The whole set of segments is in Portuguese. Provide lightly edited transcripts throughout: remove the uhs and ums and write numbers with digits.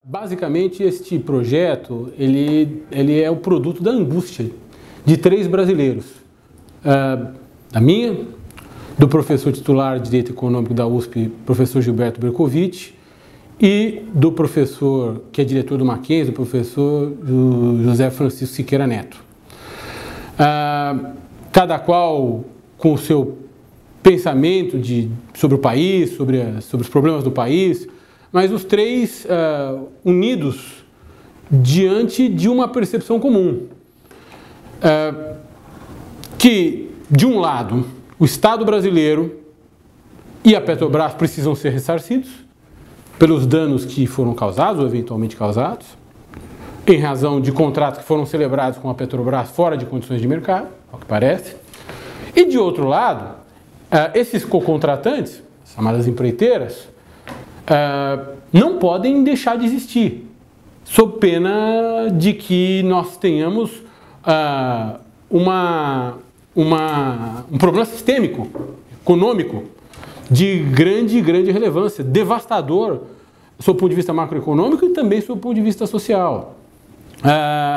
Basicamente, este projeto ele é o produto da angústia de 3 brasileiros. Da minha, do professor titular de Direito Econômico da USP, professor Gilberto Bercovitch, e do professor, que é diretor do Mackenzie, do professor José Francisco Siqueira Neto. Cada qual com o seu pensamento sobre o país, sobre os problemas do país, mas os 3 unidos diante de uma percepção comum. Que, de um lado, o Estado brasileiro e a Petrobras precisam ser ressarcidos pelos danos que foram causados ou eventualmente causados, em razão de contratos que foram celebrados com a Petrobras fora de condições de mercado, ao que parece. E, de outro lado, esses co-contratantes, chamadas empreiteiras, não podem deixar de existir, sob pena de que nós tenhamos um problema sistêmico, econômico, de grande relevância, devastador, sob o ponto de vista macroeconômico e também sob o ponto de vista social.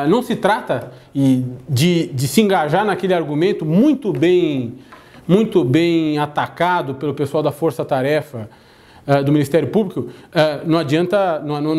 Não se trata de se engajar naquele argumento muito bem atacado pelo pessoal da Força Tarefa do Ministério Público. Não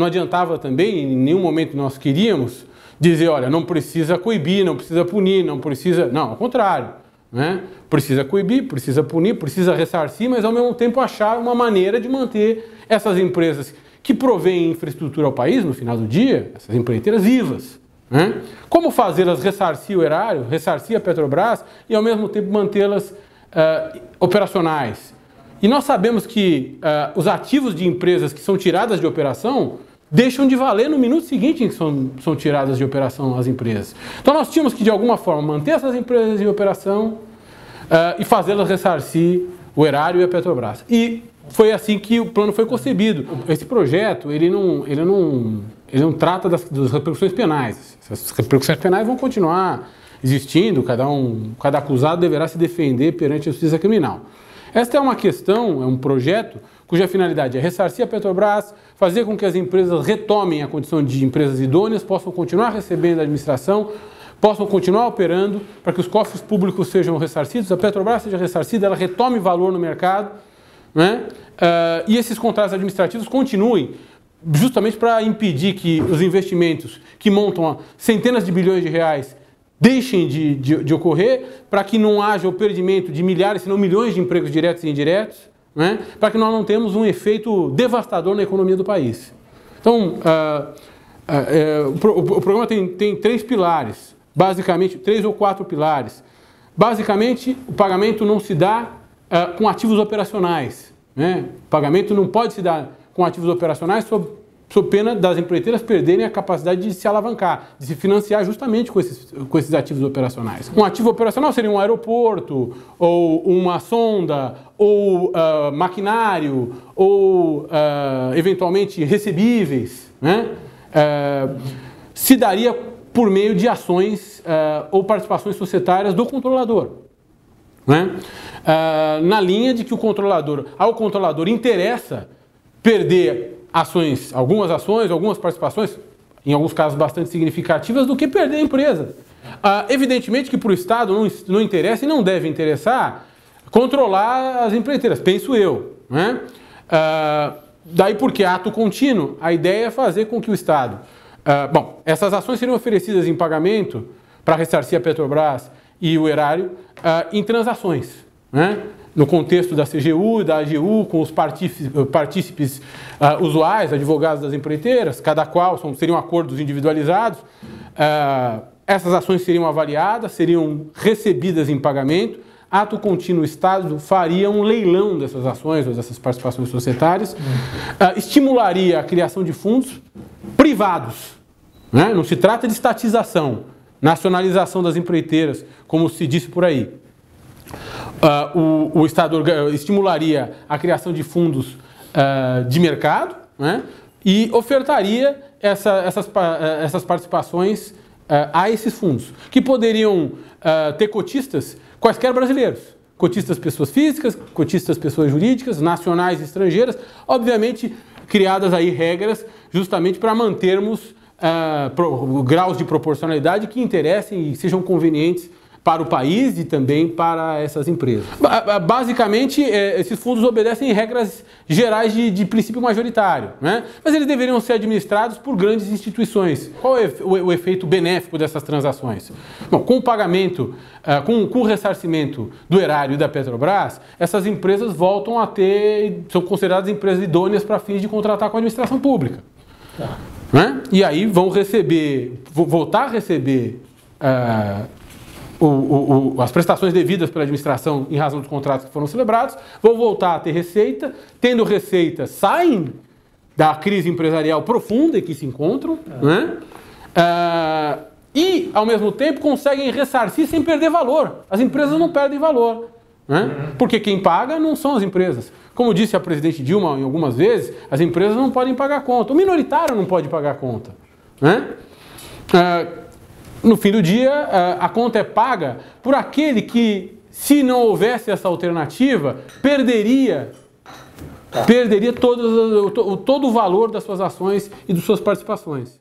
adiantava também, em nenhum momento nós queríamos dizer, olha, não precisa coibir, não precisa punir, não precisa... Não, ao contrário, né? Precisa coibir, precisa punir, precisa ressarcir, mas ao mesmo tempo achar uma maneira de manter essas empresas que provêm infraestrutura ao país, no final do dia, essas empreiteiras vivas. Né? Como fazê-las ressarcir o erário, ressarcir a Petrobras e ao mesmo tempo mantê-las operacionais. E nós sabemos que os ativos de empresas que são tiradas de operação deixam de valer no minuto seguinte em que são tiradas de operação as empresas. Então nós tínhamos que de alguma forma manter essas empresas em operação e fazê-las ressarcir o erário e a Petrobras. E foi assim que o plano foi concebido. Esse projeto ele não trata das repercussões penais. Essas repercussões penais vão continuar existindo, cada acusado deverá se defender perante a justiça criminal. Esta é uma questão, é um projeto cuja finalidade é ressarcir a Petrobras, fazer com que as empresas retomem a condição de empresas idôneas, possam continuar recebendo a administração, possam continuar operando, para que os cofres públicos sejam ressarcidos, a Petrobras seja ressarcida, ela retome valor no mercado, né? E esses contratos administrativos continuem, justamente para impedir que os investimentos que montam centenas de bilhões de reais deixem de ocorrer, para que não haja o perdimento de milhares, se não milhões de empregos diretos e indiretos, né? Para que nós não tenhamos um efeito devastador na economia do país. Então, o programa tem 3 pilares, basicamente 3 ou 4 pilares. Basicamente, o pagamento não se dá com ativos operacionais, né? O pagamento não pode se dar com ativos operacionais sob pena das empreiteiras perderem a capacidade de se alavancar, de se financiar justamente com esses ativos operacionais. Um ativo operacional seria um aeroporto, ou uma sonda, ou maquinário, ou eventualmente recebíveis, né? Se daria por meio de ações ou participações societárias do controlador, né? Na linha de que ao controlador interessa perder algumas ações, algumas participações, em alguns casos bastante significativas, do que perder a empresa. Evidentemente que para o Estado não interessa e não deve interessar controlar as empreiteiras, penso eu, né? Daí porque ato contínuo, a ideia é fazer com que o Estado... essas ações seriam oferecidas em pagamento para ressarcir a Petrobras e o erário em transações, né? No contexto da CGU e da AGU, com os partícipes usuais, advogados das empreiteiras, cada qual seriam acordos individualizados. Essas ações seriam avaliadas, seriam recebidas em pagamento. Ato contínuo, o Estado faria um leilão dessas ações ou dessas participações societárias, estimularia a criação de fundos privados, né? Não se trata de estatização, nacionalização das empreiteiras, como se disse por aí. O Estado estimularia a criação de fundos de mercado, né? E ofertaria essas participações a esses fundos, que poderiam ter cotistas quaisquer brasileiros, cotistas pessoas físicas, cotistas pessoas jurídicas, nacionais e estrangeiras, obviamente criadas aí regras justamente para mantermos graus de proporcionalidade que interessem e sejam convenientes para o país e também para essas empresas. Basicamente, esses fundos obedecem regras gerais de princípio majoritário, né? Mas eles deveriam ser administrados por grandes instituições. Qual é o efeito benéfico dessas transações? Bom, com o pagamento, com o ressarcimento do erário e da Petrobras, essas empresas voltam a são consideradas empresas idôneas para fins de contratar com a administração pública. Tá. Né? E aí vão voltar a receber as prestações devidas pela administração em razão dos contratos que foram celebrados, vão voltar a ter receita, tendo receita, saem da crise empresarial profunda em que se encontram, né? E, ao mesmo tempo, conseguem ressarcir sem perder valor. As empresas não perdem valor, né? Porque quem paga não são as empresas. Como disse a presidente Dilma em algumas vezes, as empresas não podem pagar conta. O minoritário não pode pagar conta, né? No fim do dia, a conta é paga por aquele que, se não houvesse essa alternativa, perderia todo o valor das suas ações e das suas participações.